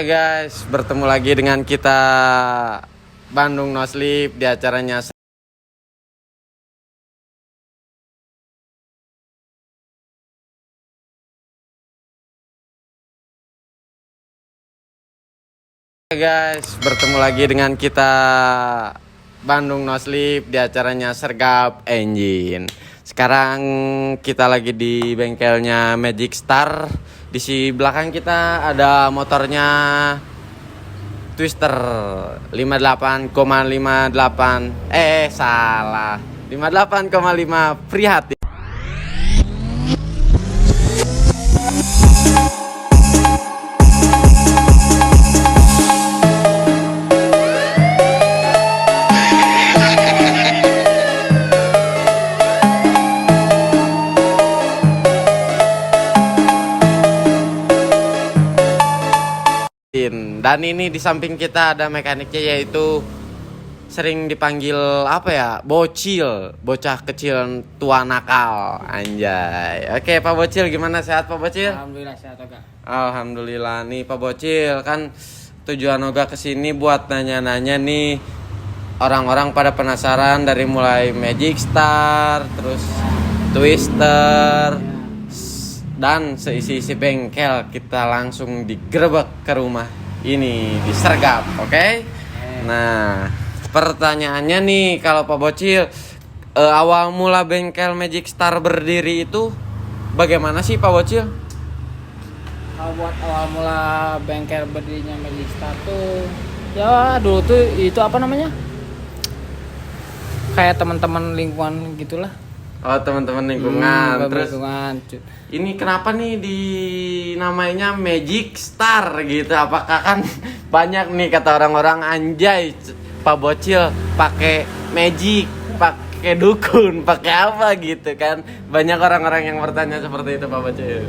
Oke guys, bertemu lagi dengan kita Bandung No Sleep di acaranya. Oke guys, bertemu lagi dengan kita Bandung No Sleep di acaranya Sergap Engine. Sekarang kita lagi di bengkelnya Magic Star. Di belakang kita ada motornya Twister 58,58 salah 58,5 Prihatin. Dan ini di samping kita ada mekaniknya, yaitu sering dipanggil apa ya, bocil, bocah kecil tua nakal, anjay. Oke Pak Bocil, gimana, sehat Pak Bocil? Alhamdulillah sehat Oga. Alhamdulillah nih Pak Bocil, kan tujuan Oga kesini buat nanya-nanya nih. Orang-orang pada penasaran dari mulai Magic Star, terus Twister, dan seisi-isi bengkel. Kita langsung digerebek ke rumah ini, disergap, oke? Nah, pertanyaannya nih, kalau Pak Bocil, awal mula bengkel Magic Star berdiri itu bagaimana sih Pak Bocil? Kalau buat awal mula bengkel berdirinya Magic Star tuh, ya dulu tuh itu apa namanya? Kayak teman-teman lingkungan gitulah. Oh, teman-teman lingkungan. Terus lingkungan. ini kenapa nih dinamainya Magic Star gitu? Apakah kan banyak nih kata orang-orang, anjay Pak Bocil pakai magic, pakai dukun, pakai apa gitu kan? Banyak orang-orang yang bertanya seperti itu Pak Bocil.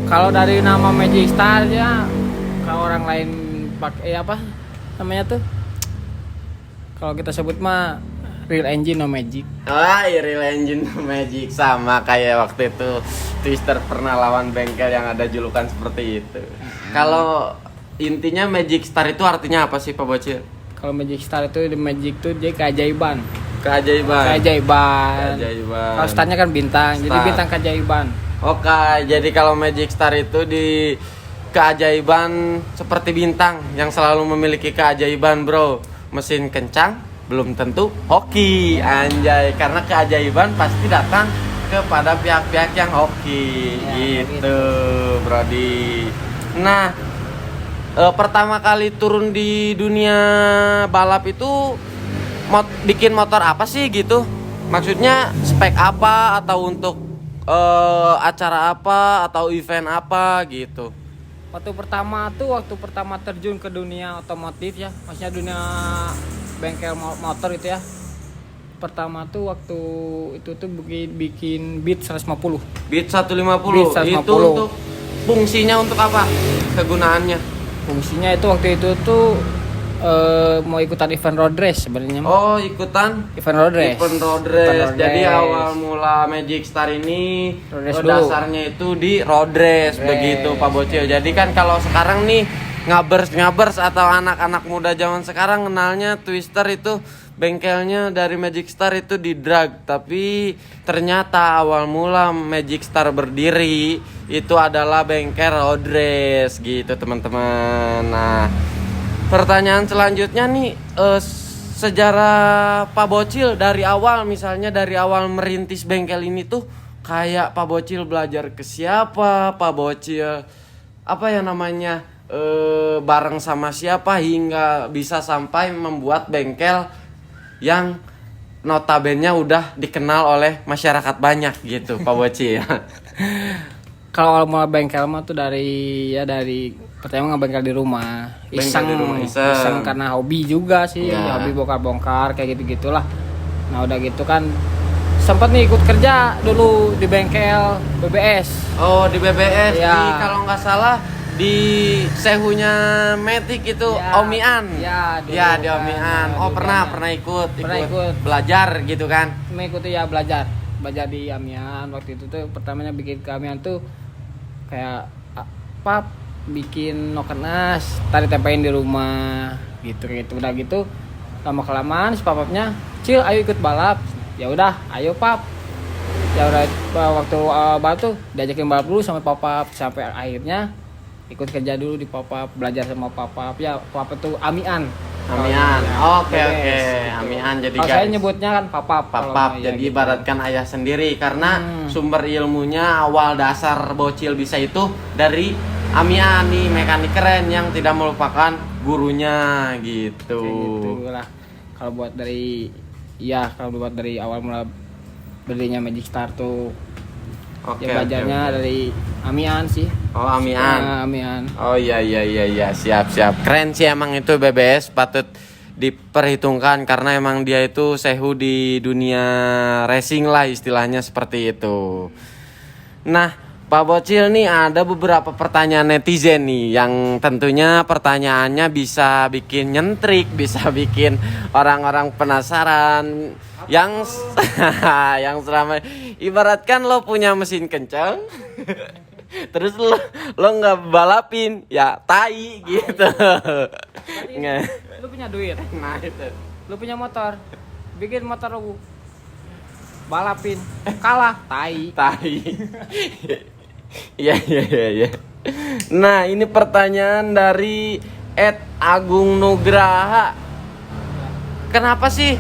Kalau dari nama Magic Star ya, kalau orang lain pakai apa namanya tuh? Kalau kita sebut mah Real Engine No Magic. Iya, Real Engine No Magic, sama kayak waktu itu Twister pernah lawan bengkel yang ada julukan seperti itu. Kalau intinya Magic Star itu artinya apa sih Pak Bocil? Kalau Magic Star itu, di Magic tuh dia keajaiban. Keajaiban. Kalau starnya kan bintang, jadi bintang keajaiban. Oke, jadi kalau Magic Star itu di keajaiban seperti bintang yang selalu memiliki keajaiban, bro. Mesin kencang belum tentu hoki, anjay, karena keajaiban pasti datang kepada pihak-pihak yang hoki, ya, gitu Brody. Nah, pertama kali turun di dunia balap itu bikin motor apa sih gitu? Maksudnya spek apa, atau untuk acara apa, atau event apa gitu? Waktu pertama terjun ke dunia otomotif ya, maksudnya dunia bengkel motor itu ya. Pertama tuh waktu itu tuh bikin Beat 150. Beat 150. Itu untuk fungsinya untuk apa? Kegunaannya? Fungsinya itu waktu itu tuh mau ikutan event road race sebenarnya. Oh, ikutan event road race. Jadi awal mula Magic Star ini dasarnya itu di road race, begitu Pak Bocil. Jadi kan kalau sekarang nih ngabers atau anak-anak muda zaman sekarang kenalnya Twister itu bengkelnya dari Magic Star itu di drag, tapi ternyata awal mula Magic Star berdiri itu adalah bengkel road race gitu teman-teman. Nah, pertanyaan selanjutnya nih, sejarah Pak Bocil dari awal, misalnya dari awal merintis bengkel ini tuh kayak Pak Bocil belajar ke siapa, Pak Bocil apa ya namanya, bareng sama siapa hingga bisa sampai membuat bengkel yang notabene udah dikenal oleh masyarakat banyak gitu Pak Bocil. Kalau awal mula bengkel mah tuh dari pertama ngebengkel di rumah, iseng karena hobi juga sih, hobi bongkar-bongkar kayak gitu-gitulah. Nah udah gitu kan sempat nih ikut kerja dulu di bengkel BBS. Oh, di BBS ya. Di kalau nggak salah di sehunya Matic itu, ya. Omian. Ya, di Omian. Oh, pernah ikut belajar gitu kan? Mengikuti ya, belajar di Amian. Waktu itu tuh pertamanya bikin ke Amian tuh kayak apa bikin nokenas, tadi tempein di rumah gitu. Udah gitu lama kelamaan si papapnya, "Cil, ayo ikut balap." Ya udah, ayo pap. Ya udah, waktu balap tuh diajakin balap dulu sama papap, sampai akhirnya ikut kerja dulu di papap, belajar sama papap. Ya papap tuh Amian. Oke. Amian jadi kalau guys. saya nyebutnya kan papap. Papap, Ya, jadi gitu. ibaratkan ayah sendiri karena sumber ilmunya awal dasar bocil bisa itu dari Amian nih, mekanik keren yang tidak melupakan gurunya gitu. Kayak gitu lah. Kalau buat dari awal mula berdirinya Magic Star tuh Oke. belajarnya dari Amian sih. Oh, Amian. Amian. Oh iya, siap. Keren sih emang itu BBS, patut diperhitungkan karena emang dia itu sehu di dunia racing lah istilahnya seperti itu. Nah, Pak Bocil nih ada beberapa pertanyaan netizen nih yang tentunya pertanyaannya bisa bikin nyentrik, bisa bikin orang-orang penasaran yang yang selama ibaratkan lo punya mesin kencang terus lo nggak balapin ya tai gitu. Nggak. Lu punya duit, Nah itu. lu punya motor, bikin motor lu balapin, kalah tai. Iya. Nah, ini pertanyaan dari Ed Agung Nugraha. Kenapa sih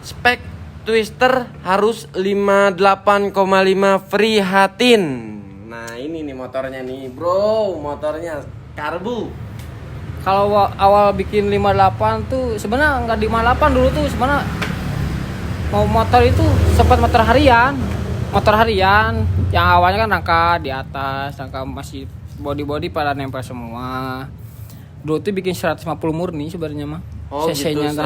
spek Twister harus 58,5 free hatin? Nah, ini nih motornya nih, Bro. Motornya karbu. Kalau awal bikin 58 tuh sebenarnya nggak di 58 dulu tuh, sebenarnya mau motor itu sempat motor harian yang awalnya kan rangka di atas, rangka masih body pada nempel semua. Dulu tuh bikin 150 murni sebenarnya mah. CC-nya gitu,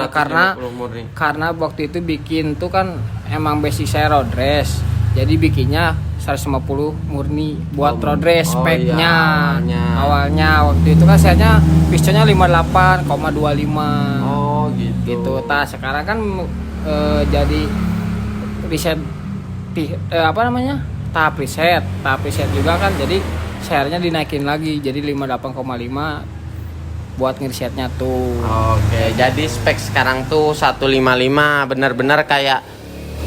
karena waktu itu bikin tuh kan emang basic saya road race. Jadi bikinnya 150 murni buat road race speknya. Awalnya waktu itu kan saya pistonnya 58,25. Oh gitu. Nah, sekarang kan jadi riset tahap riset juga kan, jadi share-nya dinaikin lagi jadi 58,5 buat ngerisetnya tuh. Oke, jadi spek sekarang tuh 155 benar-benar kayak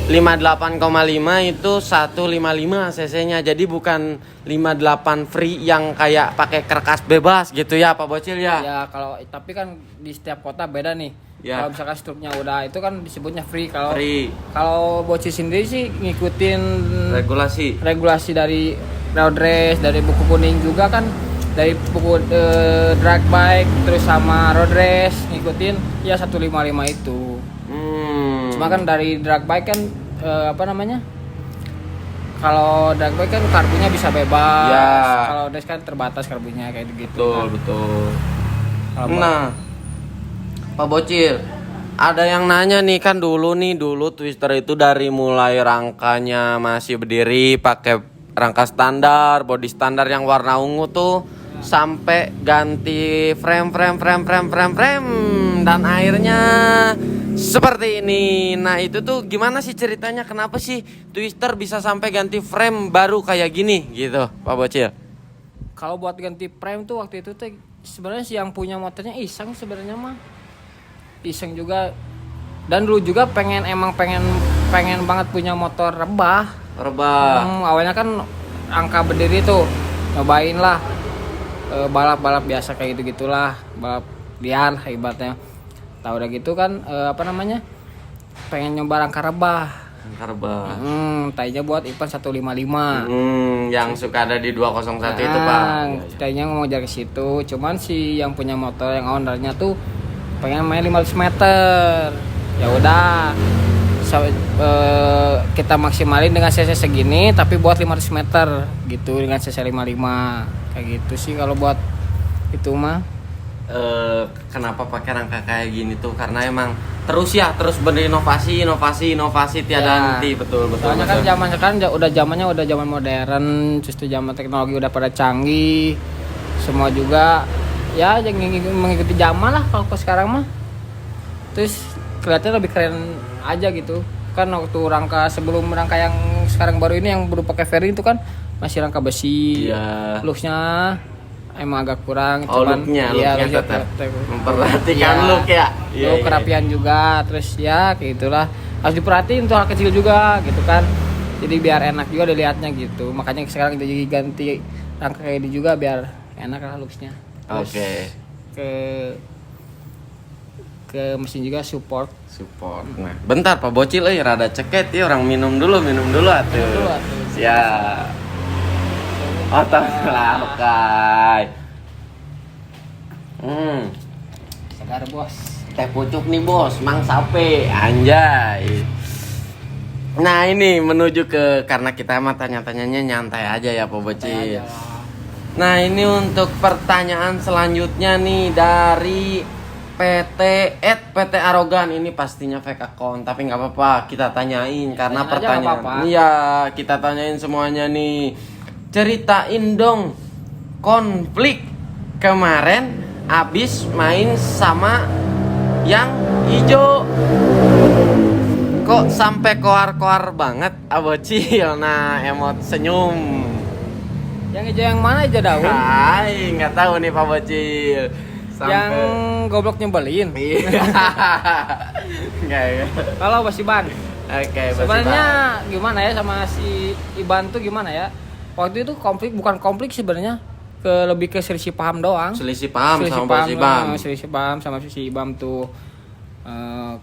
58,5 itu 155 cc-nya. Jadi bukan 58 free yang kayak pakai kerkas bebas gitu ya Pak Bocil ya. Ya, kalau tapi kan di setiap kota beda nih. Ya. Kalau misalkan struknya udah itu kan disebutnya free. Free. Kalau Bocil sendiri sih ngikutin regulasi dari road race, dari buku kuning juga kan, dari buku drag bike terus sama road race ngikutin ya 155 itu. Cuma kan dari drag bike kan kalau drag bike kan karbunya bisa bebas. Ya. Kalau race kan terbatas karbunya kayak gitu. Betul. Nah, Pak Bocil, ada yang nanya nih kan dulu Twister itu dari mulai rangkanya masih berdiri pakai rangka standar, body standar yang warna ungu tuh sampai ganti frame dan akhirnya seperti ini. Nah, itu tuh gimana sih ceritanya, kenapa sih Twister bisa sampai ganti frame baru kayak gini gitu, Pak Bocil? Kalau buat ganti frame tuh waktu itu tuh sebenarnya si yang punya motornya iseng sebenarnya mah. Iseng juga, dan dulu juga pengen banget punya motor rebah. Awalnya kan angka berdiri tuh nyobain lah balap biasa kayak gitulah, balap liar ibaratnya. Tahu udah gitu kan pengen nyoba rangka rebah. Tadinya buat Ipan 155. Yang suka ada di 201 itu Pak. Tadinya mau jaga ke situ, cuman si yang punya motor yang ownernya tuh pengen main 500 meter. Ya udah, kita maksimalin dengan cc segini tapi buat 500 meter gitu dengan cc 55 kayak gitu sih kalau buat itu mah. Kenapa pakai rangka kayak gini tuh karena emang terus berinovasi tiada henti. Betul. Soalnya kan zaman sekarang udah zaman modern, justru zaman teknologi udah pada canggih, semua juga ya mengikuti zaman lah kalau sekarang mah. Terus kelihatannya lebih keren aja gitu kan. Waktu rangka sebelum rangka yang sekarang baru ini yang baru pakai fairing itu kan masih rangka besi. Iya. Looksnya emang agak kurang. Oh, cuman looknya tetap memperhatikan Iya. look ya. Look, kerapian juga, terus ya kayak gitulah. Harus diperhatiin tuh hal kecil juga gitu kan. Jadi biar enak juga dilihatnya gitu. Makanya sekarang kita jadi ganti rangka kayak ini juga biar enak lah looksnya. Terus Oke. ke mesin juga support. Nah, bentar Pak Bocil rada ceket ya, orang minum dulu atuh. Ya. Oh, lah, oke. Segar bos. Teh pucuk nih bos, Mang Sape, anjay. Nah ini menuju ke, karena kita mah tanya-tanyanya nyantai aja ya Pak Bocil. Nah ini untuk pertanyaan selanjutnya nih dari PT Arogan. Ini pastinya fake account, tapi nggak apa-apa kita tanyain karena Tanyain aja, pertanyaan. nggak apa-apa. Iya kita tanyain semuanya nih. Ceritain dong konflik kemarin abis main sama yang hijau. Kok sampai koar-koar banget Abocil? Nah, emot senyum. Yang hijau yang mana hijau daun? Hai, nggak tahu nih Pak Bocil. Yang goblok nyebelin. Nggak ya. Kalau Bos Iban. Oke, Bos Sebenarnya Iban. gimana ya sama si Iban tuh gimana ya? Waktu itu bukan konflik sebenarnya, lebih ke selisih paham doang. Selisih paham sama Bos Ibam. Selisih paham sama si Ibam tuh.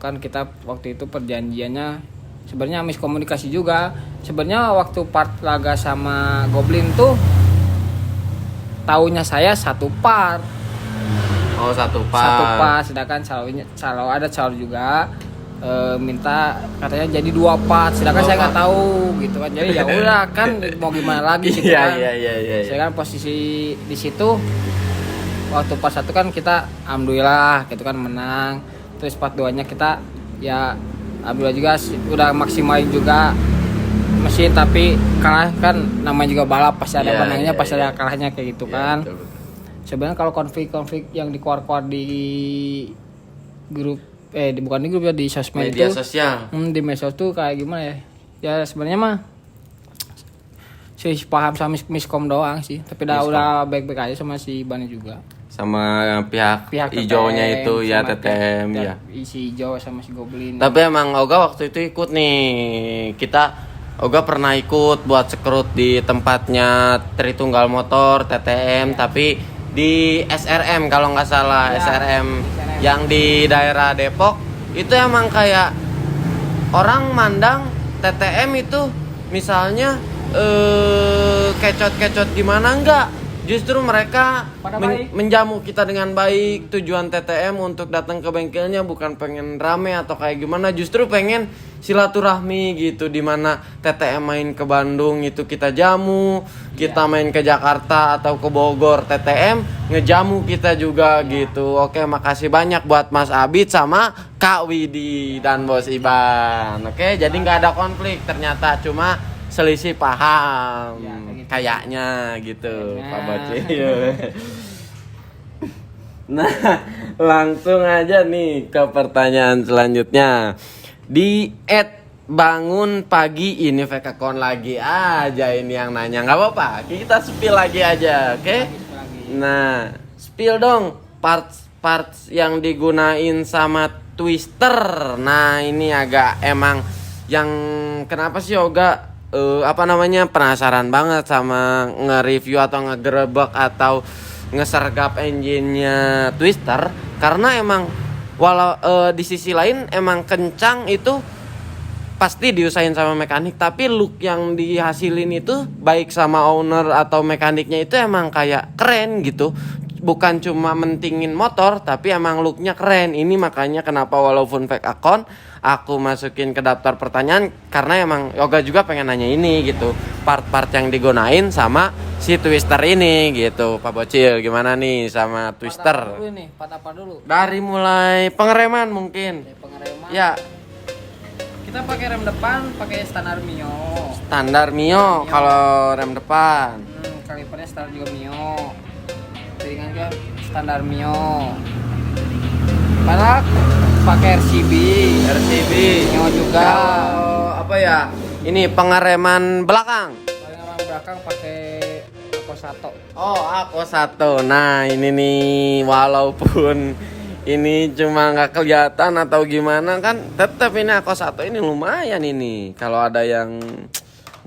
Kan kita waktu itu perjanjiannya sebenarnya miskomunikasi juga. Sebenarnya waktu part laga sama Goblin tuh taunya saya satu part. Oh, satu part. Satu part, sedangkan calo ada calo juga minta katanya jadi 2 part, sedangkan saya nggak tahu gitu kan. Jadi ya udah kan mau gimana lagi gitu kan. Iya. Saya kan posisi di situ waktu part 1 kan kita alhamdulillah gitu kan menang. Terus part 2-nya kita ya alhamdulillah juga udah maksimalin juga mesin, tapi kalah kan, namanya juga balap pasti ada menangnya pasti ada kalahnya kayak gitu kan. Betul. Sebenarnya kalau konflik yang dikeluar-keluar di grup bukan di grup ya, di sosmed media itu, sosial. di medsos tuh kayak gimana ya? Ya sebenarnya mah sih paham sama miskom doang sih, tapi udah baik-baik aja sama si Bani juga. Sama pihak hijaunya TTM, itu ya sama TTM ya. Si hijau sama si Goblin. Tapi emang Oga waktu itu ikut nih. Oga pernah ikut buat sekerut di tempatnya Tritunggal Motor TTM, tapi di SRM kalau nggak salah, SRM yang di daerah Depok. Itu emang kayak orang mandang TTM itu misalnya kecot-kecot gimana, enggak. Justru mereka menjamu kita dengan baik. Tujuan TTM untuk datang ke bengkelnya bukan pengen rame atau kayak gimana, justru pengen silaturahmi gitu. Dimana TTM main ke Bandung itu kita jamu, kita main ke Jakarta atau ke Bogor TTM ngejamu kita juga gitu. Oke, makasih banyak buat Mas Abid sama Kak Widi dan Bos Iban. Oke, jadi nggak ada konflik ternyata, cuma selisih paham ya, gitu. Kayaknya gitu Pak Bocil. Nah langsung aja nih ke pertanyaan selanjutnya di @bangun pagi. Ini fake account lagi aja ini yang nanya, nggak apa-apa kita spill lagi aja, oke? Nah spill dong parts yang digunain sama Twister. Nah ini agak emang yang kenapa sih Yoga penasaran banget sama nge-review atau ngegerebek atau ngesergap engine-nya Twister, karena emang walau di sisi lain emang kencang itu pasti diusahain sama mekanik, tapi look yang dihasilin itu baik sama owner atau mekaniknya itu emang kayak keren gitu. Bukan cuma mentingin motor, tapi emang looknya keren. Ini makanya kenapa walaupun fake account aku masukin ke daftar pertanyaan, karena emang Yoga juga pengen nanya ini gitu, part-part yang digunain sama si Twister ini gitu. Pak Bocil gimana nih sama Twister? Part apa dulu? Dari mulai pengereman mungkin. Pengereman. Ya. Kita pakai rem depan, pakai standar Mio. Standar Mio kalau rem depan. Kalipernya standar juga Mio. Ringan kan standar Mio. Balak pakai RCB Mio juga. Kalau apa ya? Ini pengereman belakang. Pengereman belakang pakai Aquasato. Oh, Aquasato. Nah, ini nih walaupun ini cuma nggak kelihatan atau gimana kan, tetap ini Aquasato ini lumayan ini. Kalau ada yang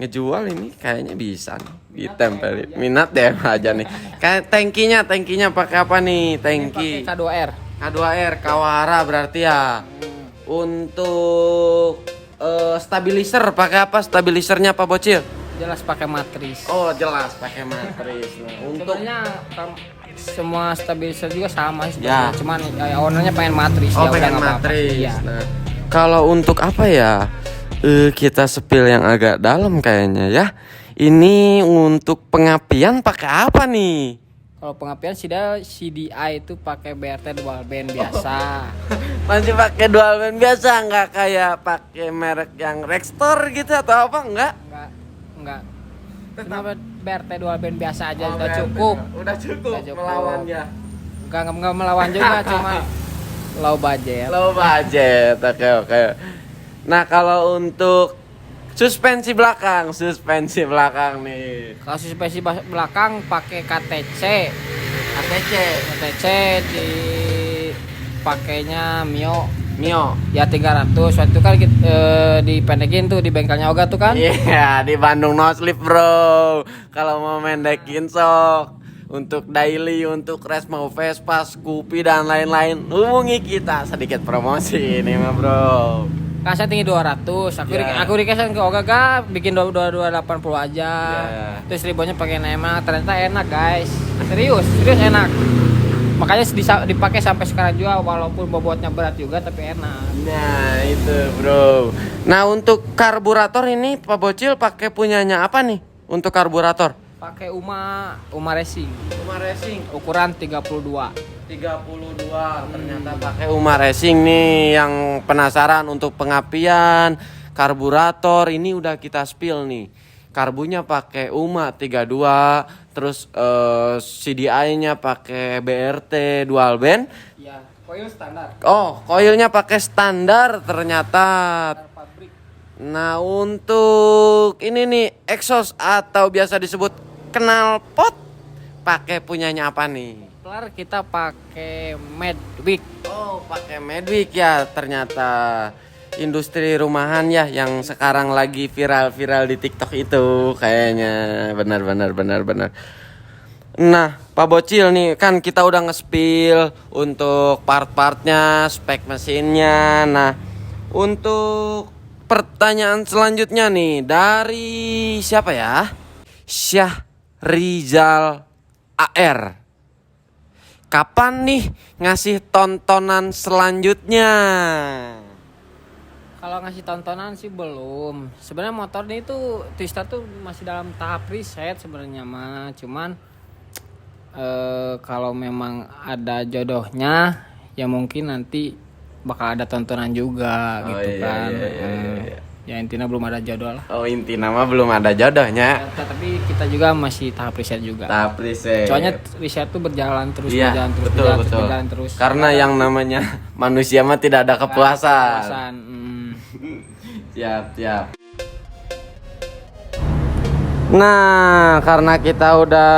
ngejual ini kayaknya bisa nih ditempelin. Minat deh aja nih. Kayak tangkinya pakai apa nih? Tangki Pakai K2R. K2R Kawara berarti ya. Untuk stabilizer pakai apa? Stabilizernya Pak Bocil? Jelas pakai matris. Oh, jelas pakai matris. Nah, untuk Sebenarnya semua stabilizer juga sama sih. Ya. Cuman ownernya pengen matris. Oh, ya udah pengen nggak apa-apa. matris. Iya. Nah, kalau untuk apa ya? Kita spill yang agak dalam kayaknya ya. Ini untuk pengapian pakai apa nih? Kalau pengapian CDI itu pakai BRT dual band biasa. Masih pakai dual band biasa, nggak kayak pakai merek yang Rextor gitu atau apa enggak? Enggak. Cuma BRT dual band biasa aja Oh, udah BRT. cukup. Udah cukup. Udah cukup. Melawannya. Enggak melawan juga, cuma low budget. Low budget. Oke. Nah, kalau untuk suspensi belakang nih. Kalau suspensi belakang pakai KTC ATC di pakainya Mio Mio. ya 300. Waktu itu kan dipendekin tuh di bengkelnya Oga tuh kan. Iya, di Bandung no slip, Bro. Kalau mau mendekin sok. Untuk daily, untuk race mau Vespa, Scoopy dan lain-lain, hubungi kita. Sedikit promosi ini mah, Bro. Kan saya tinggi 200. Aku requestan ke Oga bikin 280 aja. Yeah. Terus ribonya pakai Nema, ternyata enak, guys. Serius enak. Makanya dipakai sampai sekarang juga, walaupun bobotnya berat juga tapi enak. Nah, itu, Bro. Nah, untuk karburator ini Pak Bocil pakai punyanya apa nih? Untuk karburator? Pakai Uma Racing. Uma Racing Ukuran 32. Ternyata pakai Uma Racing nih. Yang penasaran untuk pengapian karburator ini udah kita spill nih. Karbunya pakai Uma 32, terus CDI-nya pakai BRT dual band. Iya, coil standar. Oh, koilnya pakai standar ternyata. Pabrik. Nah, untuk ini nih exhaust atau biasa disebut knalpot pakai punyanya apa nih? Kelar kita pakai Medwick. Oh, pakai Medwick ya. Ternyata industri rumahan ya yang sekarang lagi viral-viral di TikTok itu kayaknya. Benar. Nah, Pak Bocil nih kan kita udah nge-spill untuk part-partnya, spek mesinnya. Nah, untuk pertanyaan selanjutnya nih dari siapa ya? Syahrizal AR. Kapan nih ngasih tontonan selanjutnya? Kalau ngasih tontonan sih belum. Sebenarnya motor ini tuh Twister tuh masih dalam tahap riset sebenarnya mah. Cuman kalau memang ada jodohnya ya mungkin nanti bakal ada tontonan juga gitu kan. Iya. Ya intinya belum ada jodoh lah. Oh, intinya mah belum ada jodohnya. Ya, tapi kita juga masih tahap riset juga. Tahap riset. Soalnya riset tuh berjalan terus, Iya, betul. berjalan terus. Karena yang namanya manusia mah tidak ada kepuasan. Siap. Nah, karena kita udah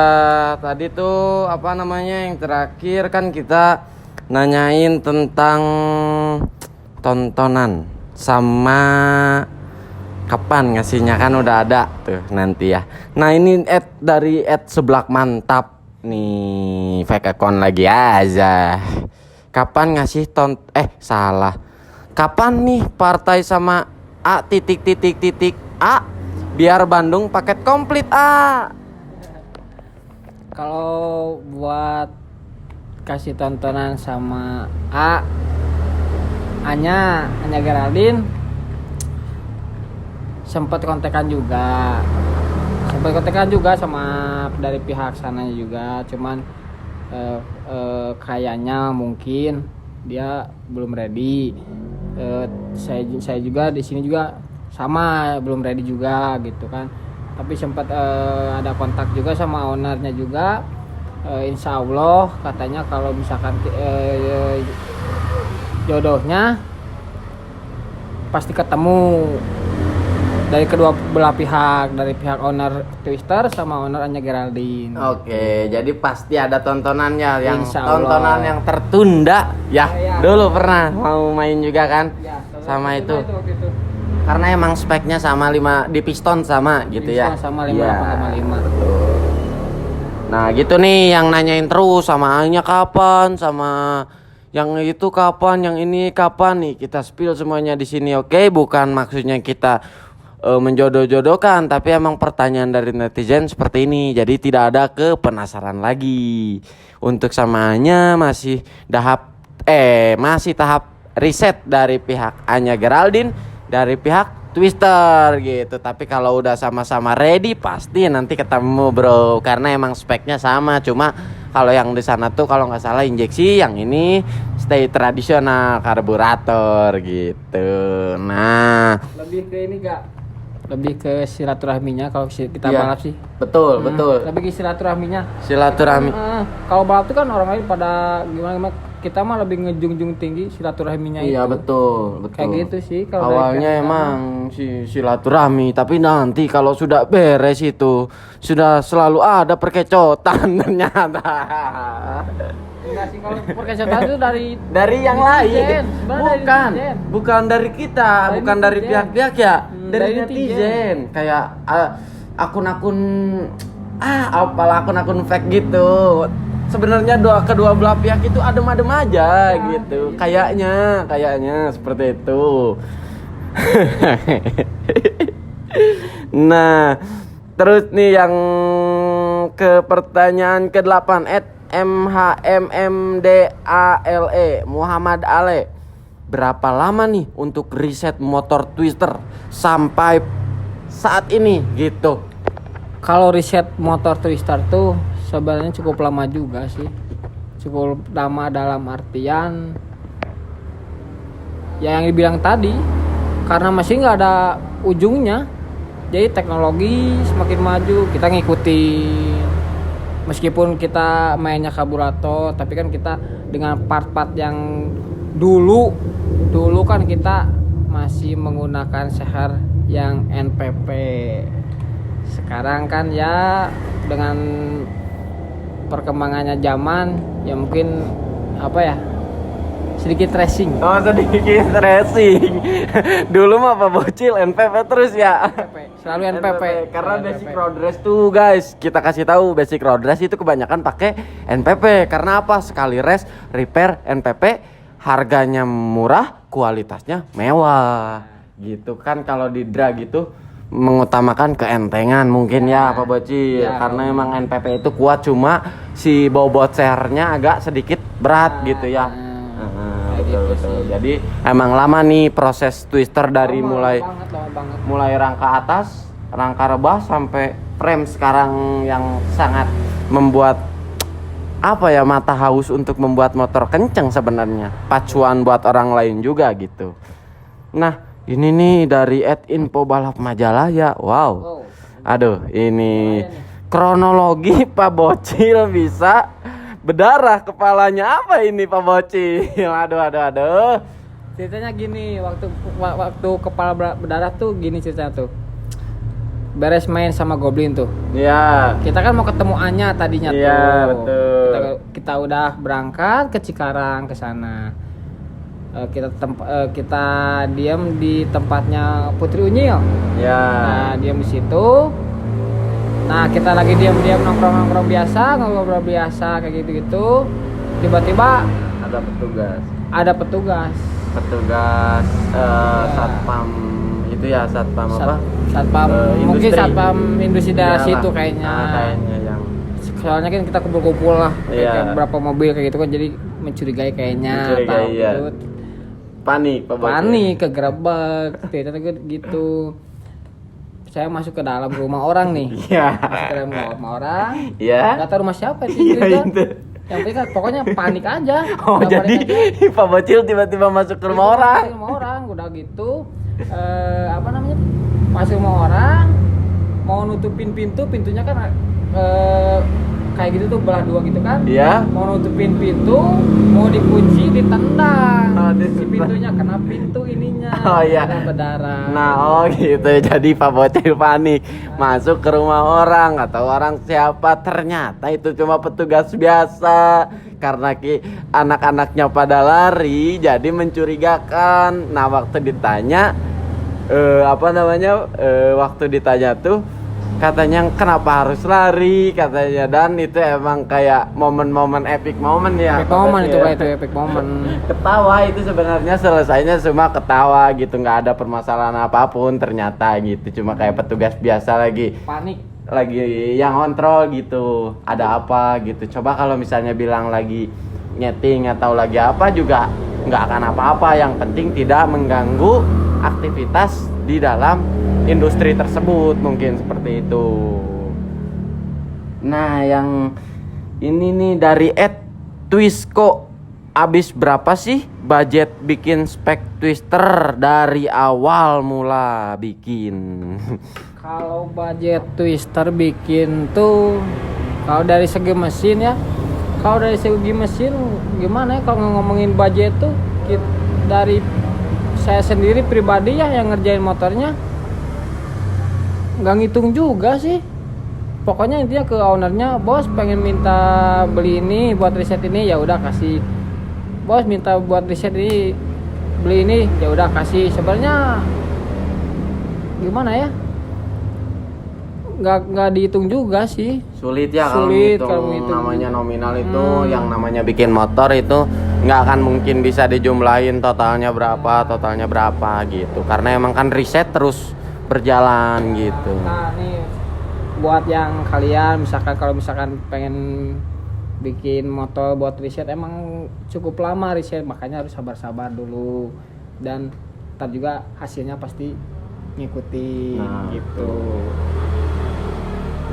tadi tuh apa namanya yang terakhir kan kita nanyain tentang tontonan sama kapan ngasihnya kan udah ada tuh nanti ya. Nah, ini dari seblak mantap nih, fake account lagi aja. Kapan ngasih salah. Kapan nih partai sama A titik A biar Bandung paket komplit A. Kalau buat kasih tontonan sama Anya Geraldine sempat kontekan juga sama dari pihak sananya juga, cuman kayaknya mungkin dia belum ready. Saya juga di sini juga sama belum ready juga gitu kan, tapi sempat ada kontak juga sama ownernya juga. Insya Allah katanya kalau misalkan jodohnya pasti ketemu. dari kedua belah pihak, dari pihak owner Twister sama owner Anya Geraldine. Oke, jadi pasti ada tontonannya yang Insya Allah. tontonan yang tertunda ya. Ya. Dulu pernah mau main juga kan Ya, sama itu. waktu itu. Karena emang speknya sama 5 di piston sama gitu ya. Sama Iya. 58,5. Nah, gitu nih yang nanyain terus sama Anya kapan, sama yang itu kapan, yang ini kapan nih, kita spill semuanya di sini, oke? Bukan maksudnya kita menjodoh-jodohkan, tapi emang pertanyaan dari netizen seperti ini. Jadi tidak ada kepenasaran lagi. Untuk samanya masih tahap riset dari pihak Anya Geraldine, dari pihak Twister gitu. Tapi kalau udah sama-sama ready pasti nanti ketemu, bro. Karena emang speknya sama, cuma kalau yang di sana tuh kalau nggak salah injeksi, yang ini stay tradisional karburator gitu. Nah, Lebih ke ini gak? Lebih ke silaturahminya kalau kita Iya. balap sih. betul. Lebih ke silaturahminya. Silaturahmi. Kalau balap tuh kan orang lain pada gimana, kita mah lebih ngejunjung tinggi silaturahminya itu. Iya, betul. Kayak gitu sih kalau dari Awalnya pihak emang silaturahmi, tapi nanti kalau sudah beres itu sudah selalu ada perkecotan ternyata. enggak sih, kalau perkecotan itu Dari yang lain. netizen. Sebenarnya dari netizen. Bukan dari kita, Dari bukan dari netizen. pihak-pihak ya, dari dari netizen. Kayak akun-akun apalah akun-akun fake gitu. Sebenarnya kedua belah pihak itu adem-adem aja gitu. Kayaknya seperti itu. Nah, terus nih yang ke pertanyaan ke-8 MHMMDALE Muhammad Ale. Berapa lama nih untuk riset motor Twister sampai saat ini gitu? Kalau riset motor Twister tuh sebenarnya cukup lama juga sih. Cukup lama dalam artian ya yang dibilang tadi, karena masih nggak ada ujungnya. Jadi teknologi semakin maju, kita ngikutin. Meskipun kita mainnya karburator, tapi kan kita dengan part-part yang dulu kan kita masih menggunakan seher yang NPP. Sekarang kan ya dengan perkembangannya zaman ya mungkin sedikit racing. Oh, sedikit racing. Dulu mah Pak Bocil NPP terus ya. Selalu NPP. Karena basic road race tuh guys, kita kasih tahu basic road race itu kebanyakan pakai NPP. Karena apa? Sekali race repair NPP, harganya murah, kualitasnya mewah. Gitu kan. Kalau di drag itu mengutamakan keentengan mungkin ya Pak Bocil. Karena emang NPP itu kuat, cuma si bobot sernya agak sedikit berat gitu ya. Betul. Jadi emang lama nih proses Twister dari lama banget. mulai rangka atas, rangka rebah sampai frame sekarang yang sangat membuat mata haus untuk membuat motor kenceng sebenarnya. Pacuan buat orang lain juga gitu. Nah, ini nih dari @info balap Majalaya. Wow. Aduh, ini kronologi Pak Bocil bisa berdarah kepalanya. Apa ini Pak Bocil? Aduh. Ceritanya gini, waktu kepala berdarah tuh gini ceritanya tuh. Beres main sama Goblin tuh. Iya. Kita kan mau ketemu Anya tadinya tuh. Iya, betul. Kita udah berangkat ke Cikarang ke sana. Kita diam di tempatnya Putri Unyil. Ya. Nah, diam di situ. Nah, kita lagi diam-diam nongkrong biasa, ngobrol biasa kayak gitu-gitu. Tiba-tiba ada petugas. Satpam itu ya, satpam apa? Satpam mungkin satpam industri daerah Iyalah. situ kayaknya. Kayaknya yang Soalnya kan kita kumpul-kumpul lah, Iya. kayak berapa mobil kayak gitu kan, jadi mencurigai kayaknya. Iya. Gitu. Panik Pak Bocil. Panik, kegerebek, ternyata gitu. Saya masuk ke dalam rumah orang nih. Iya. Masuk ke dalam rumah orang. Iya. Gak tahu rumah siapa sih Iya, gitu. itu. Yang penting kan pokoknya panik aja. Oh, Udah jadi panik aja. Pak Bocil tiba-tiba masuk ke rumah orang. Masuk ke rumah orang, udah gitu. Masuk rumah orang, mau nutupin pintunya kan kayak gitu tuh belah dua gitu kan. Iya. Mau nutupin pintu, mau dikunci, ditendang. Si pintunya kena pintu ininya. Oh iya. Berdarah. Nah, oh gitu. Jadi Pak Bocil panik masuk ke rumah orang atau orang siapa, ternyata itu cuma petugas biasa. Karena anak-anaknya pada lari jadi mencurigakan. Nah, waktu ditanya waktu ditanya tuh katanya kenapa harus lari katanya, dan itu emang kayak momen-momen epic moment ya. Epic moment itu lah, itu epic moment. Ketawa itu sebenarnya selesainya cuma ketawa gitu, nggak ada permasalahan apapun ternyata gitu, cuma kayak petugas biasa lagi Panik. lagi yang kontrol gitu, ada apa gitu. Coba kalau misalnya bilang lagi nyeting atau lagi apa juga nggak akan apa-apa, yang penting tidak mengganggu aktivitas di dalam industri tersebut, mungkin seperti itu. Nah, yang ini nih dari Twisco, abis berapa sih budget bikin spek twister dari awal mula bikin? Kalau budget twister bikin tuh, kalau dari segi mesin ya, kalau dari segi mesin gimana ya, kalau ngomongin budget tuh dari saya sendiri pribadi ya yang ngerjain motornya nggak ngitung juga sih. Pokoknya intinya ke ownernya, bos pengen minta beli ini buat riset ini, ya udah kasih. Bos minta buat riset ini, beli ini, ya udah kasih. Sebenarnya gimana ya, nggak dihitung juga sih. Sulit ya Sulit kalau kalau ngitung ngitung. namanya nominal itu. Yang namanya bikin motor itu nggak akan mungkin bisa dijumlahin totalnya berapa gitu, karena emang kan riset terus berjalan gitu. Nah nih buat yang kalian kalau misalkan pengen bikin motor buat riset, emang cukup lama riset, makanya harus sabar-sabar dulu, dan ntar juga hasilnya pasti ngikutin gitu.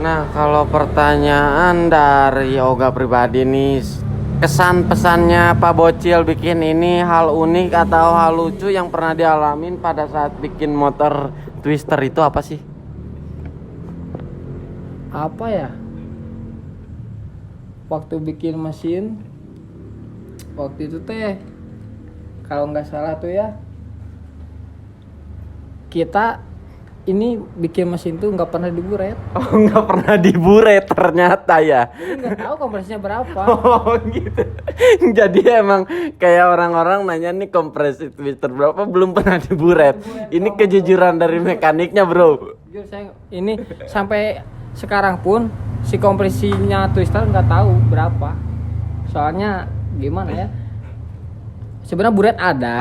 Nah, kalau pertanyaan dari Oga pribadi nih, kesan pesannya Pak Bocil bikin ini, hal unik atau hal lucu yang pernah dialamin pada saat bikin motor twister itu apa sih? Apa ya? Waktu bikin mesin, waktu itu teh kalau nggak salah tuh ya, kita ini bikin mesin tuh nggak pernah diburet. Oh, nggak pernah diburet ternyata ya. Jadi nggak tahu kompresinya berapa. Oh gitu. Jadi emang kayak orang-orang nanya nih kompresi twister berapa, belum pernah diburet. Ini kejujuran dari mekaniknya, bro. Jujur saya ini sampai sekarang pun si kompresinya twister nggak tahu berapa. Soalnya gimana ya? Sebenarnya buret ada.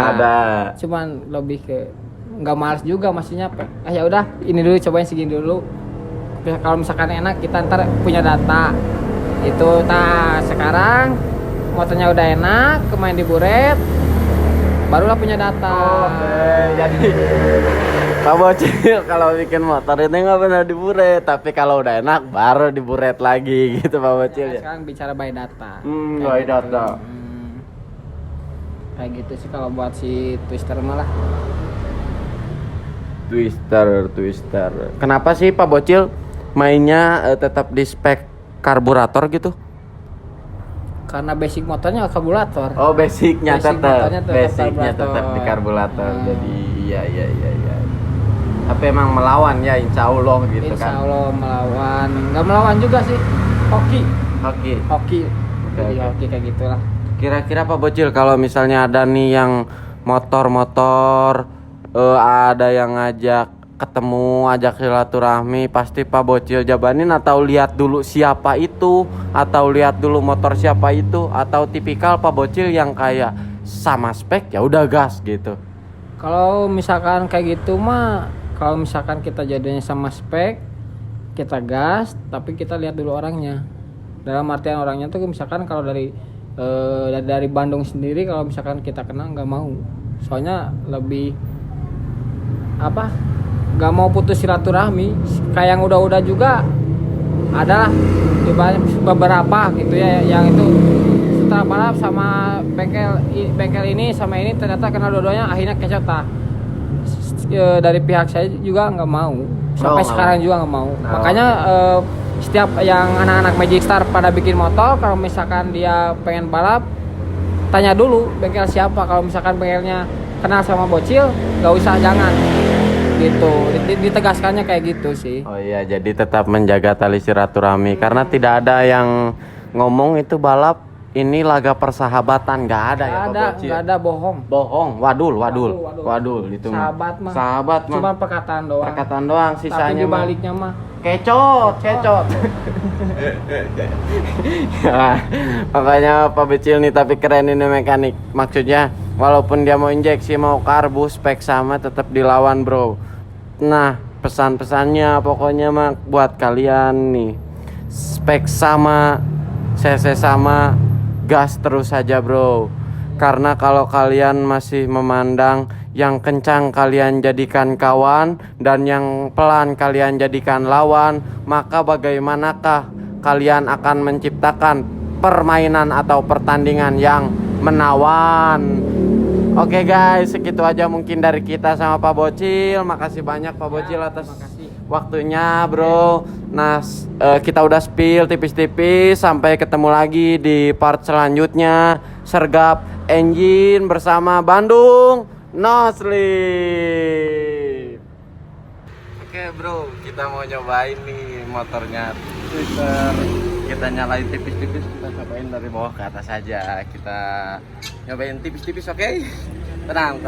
Cuman lebih ke nggak males juga, maksudnya ya udah ini dulu, cobain segini dulu. Kalau misalkan enak kita ntar punya data itu. Sekarang motornya udah enak, kemarin diburet, barulah punya data. Jadi Pak Bocil kalau bikin motor itu nggak pernah diburet, tapi kalau udah enak baru diburet lagi gitu Pak Bocil ya. Sekarang bicara by data. By data. Kayak gitu sih kalau buat si twister malah. Twister. Kenapa sih Pak Bocil mainnya tetap di spek karburator gitu? Karena basic motornya karburator. Oh, basicnya tetap karburator. di karburator. Jadi iya. Tapi emang melawan ya, insya Allah gitu. Insya kan. Allah melawan. Nggak melawan juga sih. Hoki. Jadi hoki kayak gitulah. Kira-kira Pak Bocil kalau misalnya ada nih yang motor-motor, ada yang ngajak ketemu, ajak silaturahmi, pasti Pak Bocil jabanin atau lihat dulu siapa itu, atau lihat dulu motor siapa itu, atau tipikal Pak Bocil yang kayak sama spek ya udah gas gitu? Kalau misalkan kayak gitu mah, kalau misalkan kita jadinya sama spek, kita gas, tapi kita lihat dulu orangnya. Dalam artian orangnya tuh misalkan kalau dari Bandung sendiri, kalau misalkan kita kenal nggak mau, soalnya lebih nggak mau putus silaturahmi. Kayak yang udah juga adalah beberapa gitu ya, yang itu setelah balap sama bengkel ini sama ini ternyata kenal dua-duanya, akhirnya kecota. Dari pihak saya juga nggak mau, sampai sekarang juga nggak mau. Makanya setiap yang anak-anak Magic Star pada bikin motor, kalau misalkan dia pengen balap, tanya dulu bengkel siapa. Kalau misalkan bengkelnya kenal sama bocil, nggak usah, jangan gitu. Ditegaskannya kayak gitu sih. Oh iya, jadi tetap menjaga tali silaturahmi karena tidak ada yang ngomong itu balap ini laga persahabatan, nggak ada ya Pak Bocil? Nggak ada bohong. Wadul itu mah. Sahabat mah. Sahabat mah. Cuma perkataan doang. Perkataan doang, Tapi sisanya mah dibaliknya mah kecot. Ya, makanya Pak Becil nih tapi keren ini mekanik. Maksudnya walaupun dia mau injeksi mau karbu spek sama tetap dilawan bro. Nah pesan-pesannya pokoknya mah buat kalian nih, spek sama, cc sama, gas terus saja bro. Karena kalau kalian masih memandang yang kencang kalian jadikan kawan dan yang pelan kalian jadikan lawan, maka bagaimanakah kalian akan menciptakan permainan atau pertandingan yang menawan. Oke guys, segitu aja mungkin dari kita sama Pak Bocil. Makasih banyak Pak Bocil atas waktunya bro. Nah kita udah spill tipis-tipis. Sampai ketemu lagi di part selanjutnya. Sergap engine bersama Bandung No Sleep. Oke bro, kita mau nyobain nih motornya Twister. Kita nyalain tipis-tipis, kita cobain dari bawah ke atas saja. Kita nyobain tipis-tipis, oke? Tenang.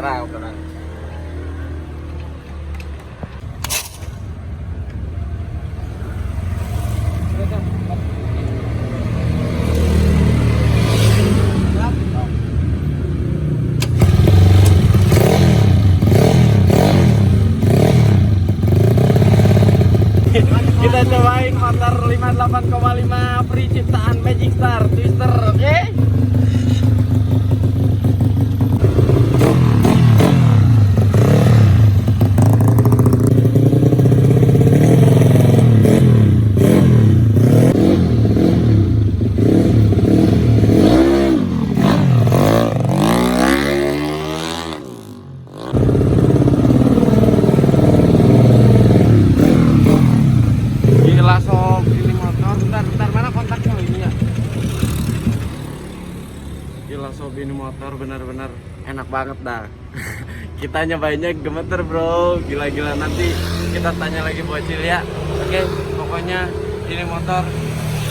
Kita cobain motor 58,5 free ciptaan Magic Star Twister, oke? Gila sob, ini motor. Bentar, mana kontaknya ini ya? Gila sob, ini motor benar-benar enak banget dah. Kita nyobainnya gemeter bro, gila-gila. Nanti kita tanya lagi Bocil ya. Oke, pokoknya ini motor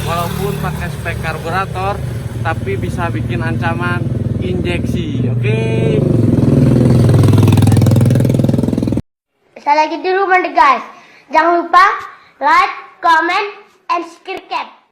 walaupun pakai spek karburator tapi bisa bikin ancaman injeksi, oke? Sekali lagi di rumah deh guys. Jangan lupa like, comment, and subscribe.